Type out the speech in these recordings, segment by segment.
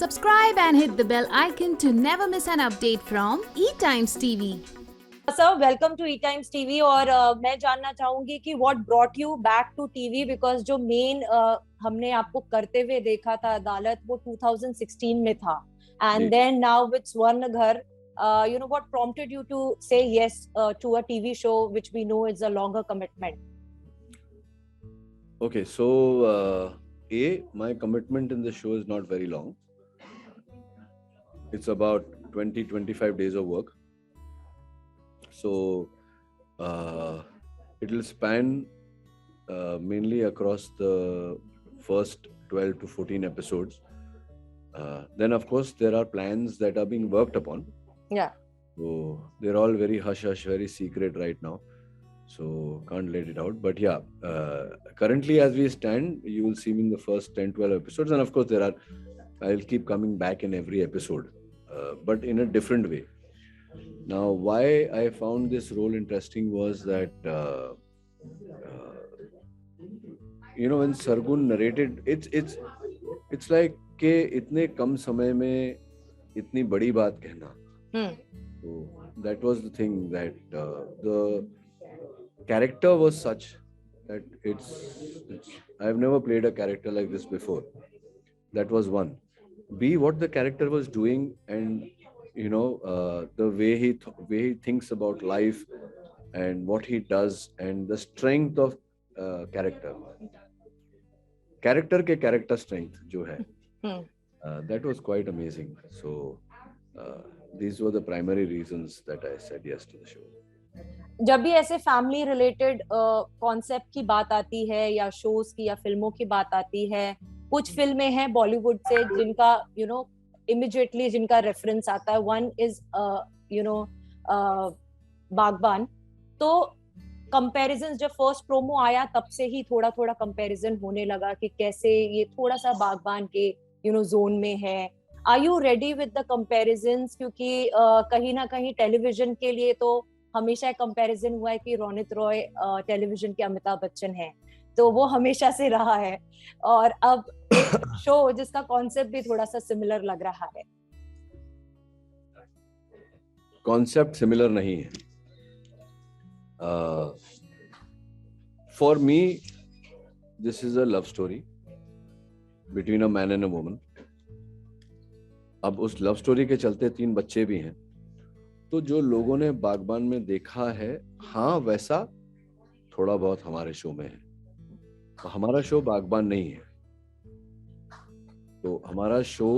Subscribe and hit the bell icon to never miss an update from eTimes TV. Sir welcome to E Times TV. और मैं जानना चाहूंगी कि what brought you back to TV, because जो main हमने आपको करते हुए देखा था अदालत, वो 2016 में था, एंड देन नाउ विद स्वर्ण घर, you know, what prompted you to say yes to a TV show which we know is a longer commitment? Okay, so my commitment in the show is not very long. It's about 20-25 days of work. So it will span mainly across the first 12 to 14 episodes. Then of course there are plans that are being worked upon. Yeah. So they're all very hush-hush, very secret right now. So can't let it out. But yeah, currently as we stand, you will see me in the first 10-12 episodes. And of course I'll keep coming back in every episode, but in a different way. Now, why I found this role interesting was that, when Sargun narrated, it's like के इतने कम समय में इतनी बड़ी बात कहना. So that was the thing, that the character was such that I've never played a character like this before. That was one. B, what the character was doing, and the way he thinks about life and what he does, and the strength of character के character strength जो है, that was quite amazing. So these were the primary reasons that I said yes to the show. जब भी ऐसे family related concept की बात आती है, या शोज की या फिल्मों की बात आती है, कुछ फिल्में हैं बॉलीवुड से जिनका इमिडिएटली जिनका रेफरेंस आता है. वन इज बागबान. तो कंपैरिजन, जब फर्स्ट प्रोमो आया तब से ही थोड़ा थोड़ा कंपैरिजन होने लगा कि कैसे ये थोड़ा सा बागबान के जोन में है. Are you ready with the comparisons? क्योंकि कहीं ना कहीं टेलीविजन के लिए तो हमेशा कंपैरिजन हुआ है कि रोनित रॉय टेलीविजन के अमिताभ बच्चन हैं, तो वो हमेशा से रहा है, और अब एक शो जिसका कॉन्सेप्ट भी थोड़ा सा सिमिलर लग रहा है. कॉन्सेप्ट सिमिलर नहीं है. For me this is a love story between a man and a woman. अब उस लव स्टोरी के चलते 3 बच्चे भी हैं. तो जो लोगों ने बागबान में देखा है, हाँ, वैसा थोड़ा बहुत हमारे शो में है. तो हमारा शो बागबान नहीं है. तो हमारा शो,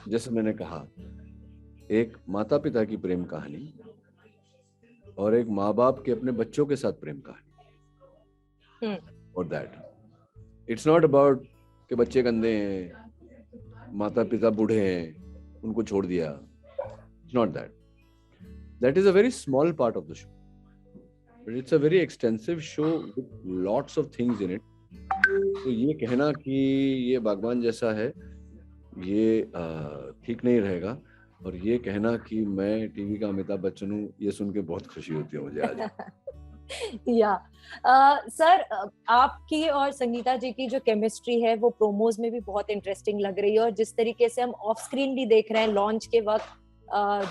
जैसे मैंने कहा, एक माता पिता की प्रेम कहानी और एक माँ बाप के अपने बच्चों के साथ प्रेम कहानी. और दैट इट्स नॉट अबाउट कि बच्चे गंदे हैं, माता पिता बूढ़े हैं, उनको छोड़ दिया. It's not that. That is a very small part of the show. But it's a very extensive show with lots of things in it. तो ये कहना कि ये बागबान जैसा है, ये ठीक नहीं रहेगा. और ये कहना कि मैं टीवी का अमिताभ बच्चन हूँ, ये सुन के बहुत खुशी होती है मुझे आज. या सर, आपकी और संगीता जी की जो केमिस्ट्री है वो प्रोमोज में भी बहुत इंटरेस्टिंग लग रही है, और जिस तरीके से हम ऑफ स्क्रीन भी देख रहे हैं लॉन्च के वक्त,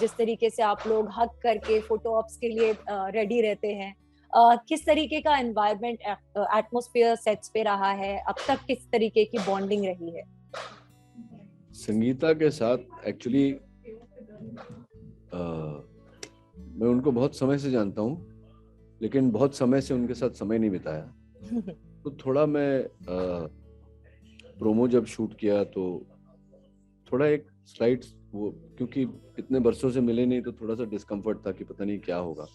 जिस तरीके से आप लोग हक करके फोटो ऑप्स के लिए रेडी रहते हैं, किस तरीके का एनवायरनमेंट, एटमॉस्फेयर सेट्स पे रहा है अब तक? किस तरीके की बॉन्डिंग रही है संगीता के साथ? एक्चुअली मैं उनको बहुत समय से जानता हूँ, लेकिन बहुत समय से उनके साथ समय नहीं बिताया. तो थोड़ा मैं प्रोमो जब शूट किया तो थोड़ा एक स्लाइड, वो क्योंकि इतने बरसों से मिले नहीं, तो थोड़ा सा डिस्कम्फर्ट था कि पता नहीं क्या होगा.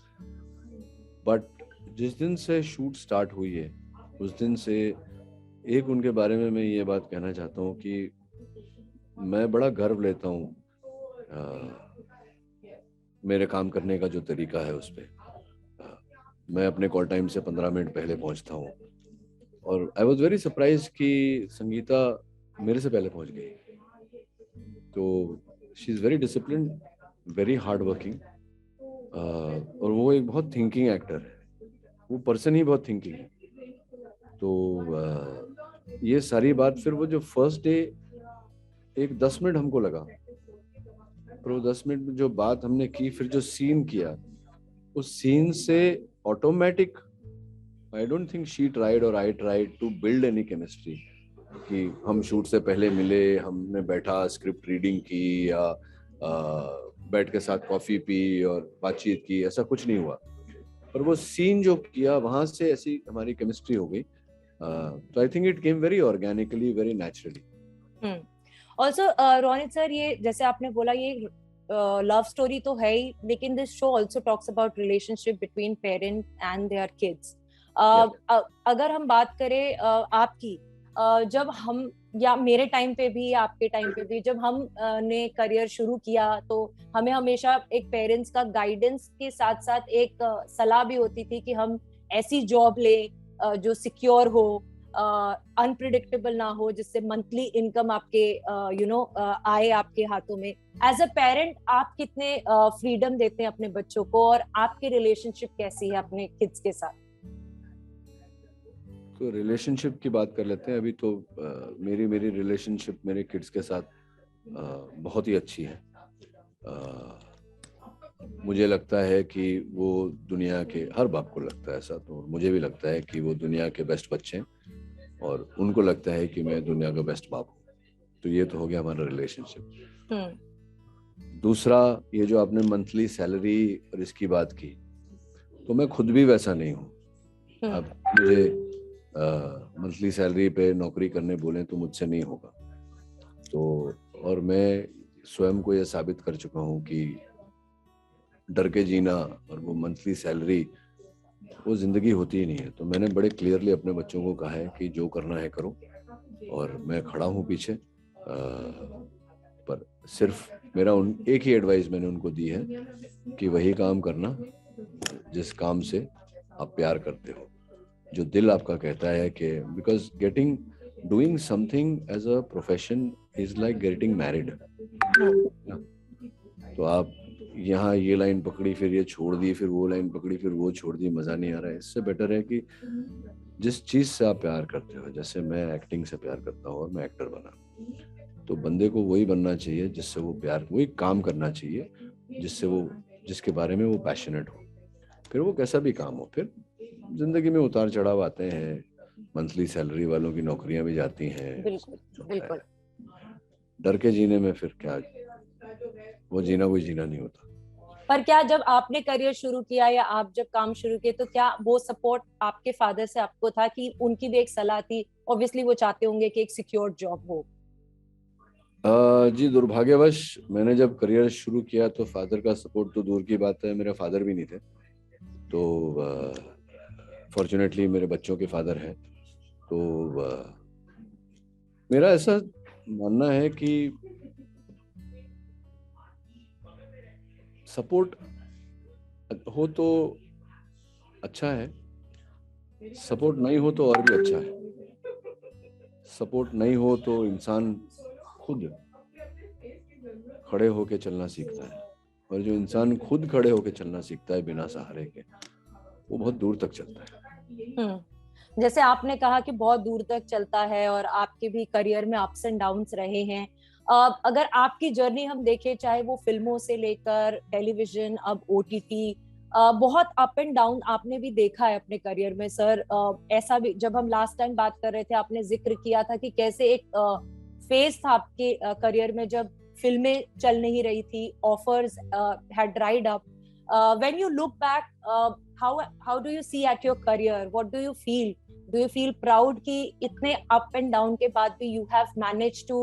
बट जिस दिन से शूट स्टार्ट हुई है, उस दिन से एक उनके बारे में मैं ये बात कहना चाहता हूँ कि मैं बड़ा गर्व लेता हूँ मेरे काम करने का जो तरीका है उस पर. मैं अपने कॉल टाइम से 15 मिनट पहले पहुंचता हूँ, और आई वॉज वेरी सरप्राइज कि संगीता मेरे से पहले पहुंच गई. तो she is very disciplined, very hard working, और वो एक बहुत थिंकिंग एक्टर है. वो पर्सन ही बहुत थिंकिंग है. तो ये सारी बात, फिर वो जो फर्स्ट डे एक 10 मिनट हमको लगा, पर वो 10 मिनट में जो बात हमने की, फिर जो सीन किया, उस सीन से automatic, I don't think she tried और I tried to build any chemistry, कि हम शूट से पहले मिले, हमने बैठा स्क्रिप्ट रीडिंग की या बैठ के साथ कॉफी पी और बातचीत की, ऐसा कुछ नहीं हुआ। पर वो सीन जो किया, वहां से ऐसी हमारी केमिस्ट्री हो गई। तो I think it came very organically, very naturally. Also Ronit sir, ये जैसे आपने बोला, ये लव स्टोरी तो है ही, लेकिन this show also talks about relationship between parent and their kids. अगर हम बात करें आपकी, जब हम, या मेरे टाइम पे भी, आपके टाइम पे भी, जब हम ने करियर शुरू किया, तो हमें हमेशा एक पेरेंट्स का गाइडेंस के साथ साथ एक सलाह भी होती थी कि हम ऐसी जॉब लें जो सिक्योर हो, अनप्रिडिक्टेबल ना हो, जिससे मंथली इनकम आपके आए आपके हाथों में। एज अ पेरेंट आप कितने फ्रीडम देते हैं अपने बच्चों को, और आपकी रिलेशनशिप कैसी है अपने किड्स के साथ? तो रिलेशनशिप की बात कर लेते हैं अभी। तो मेरी रिलेशनशिप मेरे किड्स के साथ बहुत ही अच्छी है। मुझे लगता है कि वो दुनिया के, हर बाप को लगता है ऐसा, तो मुझे भी लगता है कि वो दुनिया के बेस्ट बच्चे हैं, और उनको लगता है कि मैं दुनिया का बेस्ट बाप हूँ। तो ये तो हो गया हमारा रिलेशनशिप। दूसरा, ये जो आपने मंथली सैलरी और इसकी बात की, तो मैं खुद भी वैसा नहीं हूँ। अब मुझे मंथली सैलरी पे नौकरी करने बोले तो मुझसे नहीं होगा। तो और मैं स्वयं को ये साबित कर चुका हूँ कि डर के जीना और वो मंथली सैलरी, वो जिंदगी होती ही नहीं है। तो मैंने बड़े क्लियरली अपने बच्चों को कहा है कि जो करना है करो, और मैं खड़ा हूँ पीछे। पर सिर्फ मेरा एक ही एडवाइस मैंने उनको दी है कि वही काम करना जिस काम से आप प्यार करते हो, जो दिल आपका कहता है कि, because doing something as a profession is like getting married. तो आप यहाँ ये लाइन पकड़ी, फिर ये छोड़ दी, फिर वो लाइन पकड़ी, फिर वो छोड़ दी, मजा नहीं आ रहा है। इससे बेटर है कि जिस चीज से आप प्यार करते हो, जैसे मैं एक्टिंग से प्यार करता हूँ और मैं एक्टर बना, तो बंदे को वही बनना चाहिए जिससे वो प्यार, वही काम करना चाहिए जिससे वो, जिसके बारे में वो पैशनेट हो। फिर वो कैसा भी काम हो। फिर जिंदगी में उतार चढ़ाव आते हैं, मंथली सैलरी वालों की नौकरियां भी जाती हैं। बिल्कुल बिल्कुल। डर के जीने में फिर क्या, वो जीना कोई जीना नहीं होता। पर क्या जब आपने करियर शुरू किया, या आप जब काम शुरू किए, तो क्या वो सपोर्ट आपके फादर से आपको था, कि उनकी भी एक सलाह थी? ऑब्वियसली वो चाहते होंगे कि एक सिक्योर जॉब हो। जी, दुर्भाग्यवश मैंने जब करियर शुरू किया तो फादर का सपोर्ट तो दूर की बात है, मेरे फादर भी नहीं थे। तो फॉर्चुनेटली मेरे बच्चों के फादर हैं। तो मेरा ऐसा मानना है कि सपोर्ट हो तो अच्छा है, सपोर्ट नहीं हो तो और भी अच्छा है। सपोर्ट नहीं हो तो इंसान खुद खड़े होके चलना सीखता है, और जो इंसान खुद खड़े होके चलना सीखता है बिना सहारे के, वो बहुत दूर तक चलता है। जैसे आपने कहा कि बहुत दूर तक चलता है, और आपके भी करियर में अप्स एंड डाउन्स रहे हैं। अगर आपकी जर्नी हम देखें, चाहे वो फिल्मों से लेकर टेलीविजन, अब ओटीटी, बहुत अप एंड डाउन आपने भी देखा है अपने करियर में सर। ऐसा भी जब हम लास्ट टाइम बात कर रहे थे, आपने जिक्र किया था कि कैसे एक फेज था आपके करियर में जब फिल्में चल नहीं रही थी, offers had dried up. When you look back, how do you see at your career? What do you feel? Do you feel proud कि इतने up and down के बाद भी you have managed to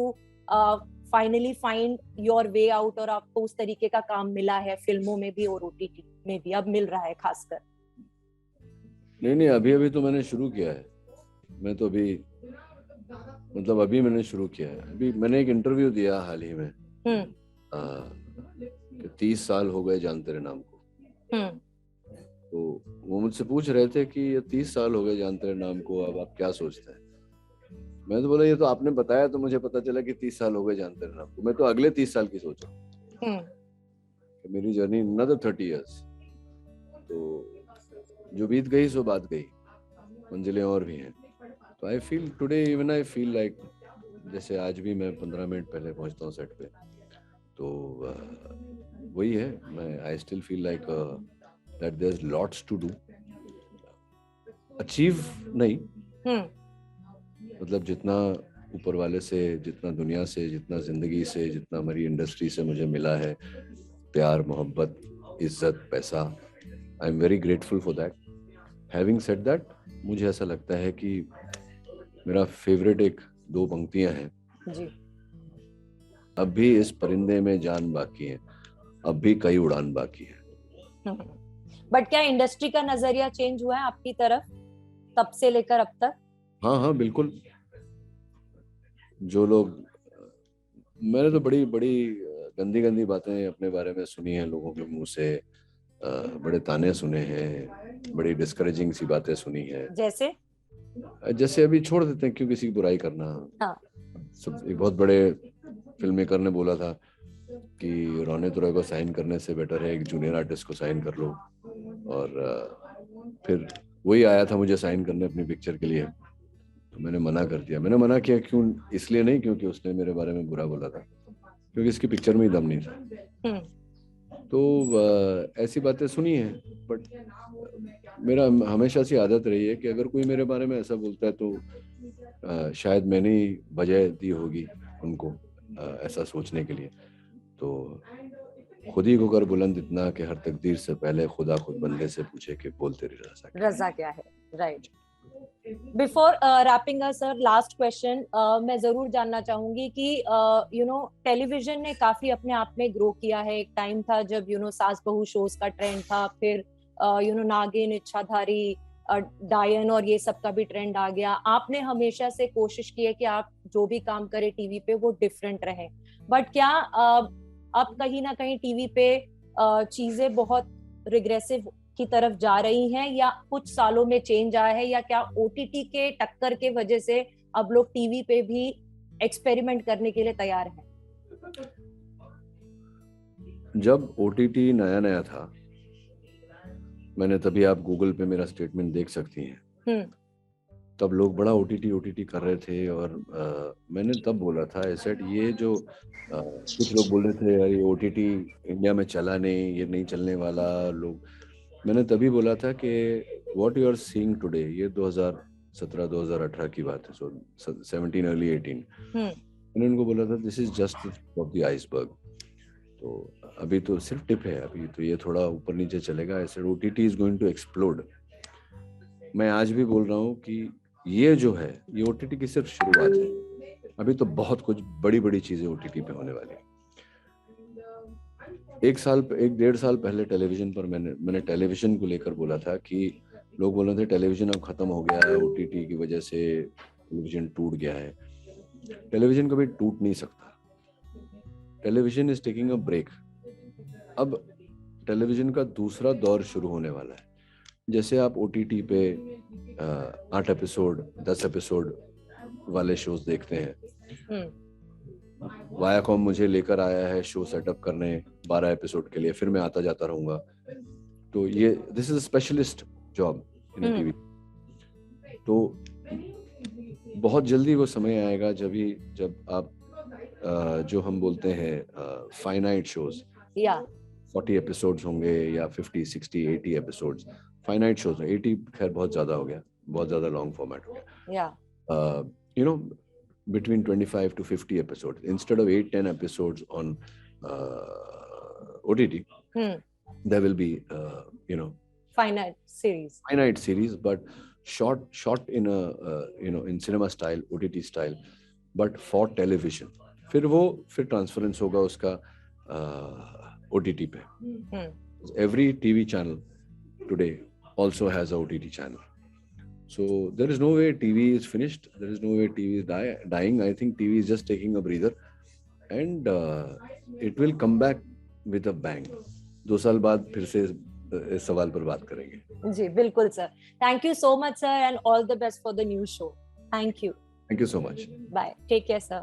finally find your way out, और आपको उस तरीके का काम मिला है फिल्मों में भी और ओटीटी में भी अब मिल रहा है खासकर? नहीं, अभी तो मैंने शुरू किया है। मैं तो अभी, मतलब अभी मैंने शुरू किया है। अभी मैंने एक इंटरव्यू दिया हाल ही में, 30 साल हो गए जान तेरे नाम को। तो वो मुझसे पूछ रहे थे कि ये 30 साल हो गए जान तेरे नाम को, अब आप क्या सोचते हैं? मैं तो बोला, ये तो आपने बताया तो मुझे पता चला कि 30 साल हो गए जान तेरे नाम को। मैं तो अगले 30 साल की सोच रहा हूँ, मेरी जर्नी another 30 years। तो जो बीत गई सो बात गई, मंजिलें और भी हैं। तो I feel today, even I feel like जैसे आज भी मैं 15 मिनट पहले पहुंचता हूँ सेट पे, तो वही है, मैं I still feel like that there is lots to do, achieve नहीं, मतलब जितना ऊपर वाले से, जितना दुनिया से, जितना जिंदगी से, जितना हमारी इंडस्ट्री से मुझे मिला है, प्यार, मोहब्बत, इज्जत, पैसा, I am very grateful for that. Having said that, मुझे ऐसा लगता है कि मेरा फेवरेट एक 2 पंक्तियां हैं जी। अब भी इस परिंदे में जान बाकी है, अब भी कई उड़ान बाकी है। बट क्या इंडस्ट्री का नजरिया चेंज हुआ है आपकी तरफ तब से लेकर अब तक? हाँ हाँ बिल्कुल। जो लोग, मैंने तो बड़ी बड़ी गंदी गंदी बातें अपने बारे में सुनी हैं लोगों के मुंह से, बड़े ताने सुने हैं, बड़ी डिस्करेजिंग सी बातें सुनी है। जैसे अभी छोड़ देते हैं, क्यों किसी की बुराई करना। हाँ। सब, एक बहुत बड़े फिल्म मेकर ने बोला था कि रोने तुरई को साइन करने से बेटर है एक जूनियर आर्टिस्ट को साइन कर लो, और फिर वही आया था मुझे साइन करने अपनी पिक्चर के लिए, तो मैंने मना कर दिया। मैंने मना किया क्यों, इसलिए नहीं क्योंकि उसने मेरे बारे में बुरा बोला था, क्योंकि इसकी पिक्चर में ही दम नहीं था। तो ऐसी बातें सुनी है, बट मेरा हमेशा से आदत रही है कि अगर कोई मेरे बारे में ऐसा बोलता है तो शायद मैंने ही वजह दी होगी उनको ऐसा सोचने के लिए। तो खुद ही को कर बुलंद इतना कि हर तकदीर से पहले खुदा खुद बंदे से पूछे कि बोल तेरी रजा क्या है। Right. Before wrapping up sir, last question मैं जरूर जानना चाहूंगी कि टेलीविजन ने काफी अपने आप में ग्रो किया है। एक टाइम था जब सास बहू शोज का ट्रेंड था, फिर नागिन, इच्छाधारी, डायन और ये सब का भी ट्रेंड आ गया। आपने हमेशा से कोशिश की है कि आप जो भी काम करें टीवी पे वो डिफरेंट रहे, बट क्या अब कहीं ना कहीं टीवी पे चीजें बहुत रिग्रेसिव की तरफ जा रही हैं, या कुछ सालों में चेंज आया है, या क्या ओटीटी के टक्कर के वजह से अब लोग टीवी पे भी एक्सपेरिमेंट करने के लिए तैयार हैं? जब ओटीटी नया नया था, मैंने तभी, आप गूगल पे मेरा स्टेटमेंट देख सकती हैं, तब लोग बड़ा ओटीटी कर रहे थे, और मैंने तब बोला था ऐसे, ये जो कुछ लोग बोल रहे थे यार ये ओटीटी इंडिया में चला नहीं, ये नहीं चलने वाला लोग, मैंने तभी बोला था कि what you are seeing today, ये 2017-2018 की बात है, सो 17 अर्ली 18, मैंने उनको बोला था this is just of the iceberg, तो अभी तो सिर्फ टिप है, अभी तो ये थोड़ा ऊपर नीचे चलेगा, ऐसे OTT is going to explode. मैं आज भी बोल रहा हूँ कि ये जो है ये ओटीटी की सिर्फ शुरुआत है, अभी तो बहुत कुछ बड़ी बड़ी चीजें ओटीटी पे होने वाली है। 1-1.5 साल पहले टेलीविजन पर मैंने टेलीविजन को लेकर बोला था कि लोग बोल रहे थे टेलीविजन अब खत्म हो गया है, ओटीटी की वजह से टेलीविजन टूट गया है। टेलीविजन कभी टूट नहीं सकता, television is taking a break. अब टेलीविजन का दूसरा दौर शुरू होने वाला है। जैसे आप ओटीटी पे 8 एपिसोड 10 एपिसोड वाले शोज देखते हैं, वायाकॉम मुझे लेकर आया है शो सेटअप करने 12 एपिसोड के लिए, फिर मैं आता जाता रहूंगा, तो ये this is a specialist job in TV. तो बहुत जल्दी वो समय आएगा जब आप जो हम बोलते हैं फाइनाइट शोज, 40 एपिसोड्स होंगे या 50, 60, 80 एपिसोड्स, फाइनाइट शोज। 80 खैर बहुत ज्यादा हो गया, बहुत ज्यादा लॉन्ग फॉर्मेट हो गया। Between 25 to 50 episodes instead of 8-10 episodes on OTT. There will be finite series, but short in a in cinema style, OTT style, but for television. फिर transference होगा उसका OTT पे. Every TV channel today also has a OTT channel. So there is no way TV is finished. There is no way TV is dying. I think TV is just taking a breather, and it will come back with a bang. 2 साल बाद फिर से इस सवाल पर बात करेंगे। जी बिल्कुल sir. Thank you so much sir, and all the best for the new show. Thank you. Thank you so much. Bye. Take care sir.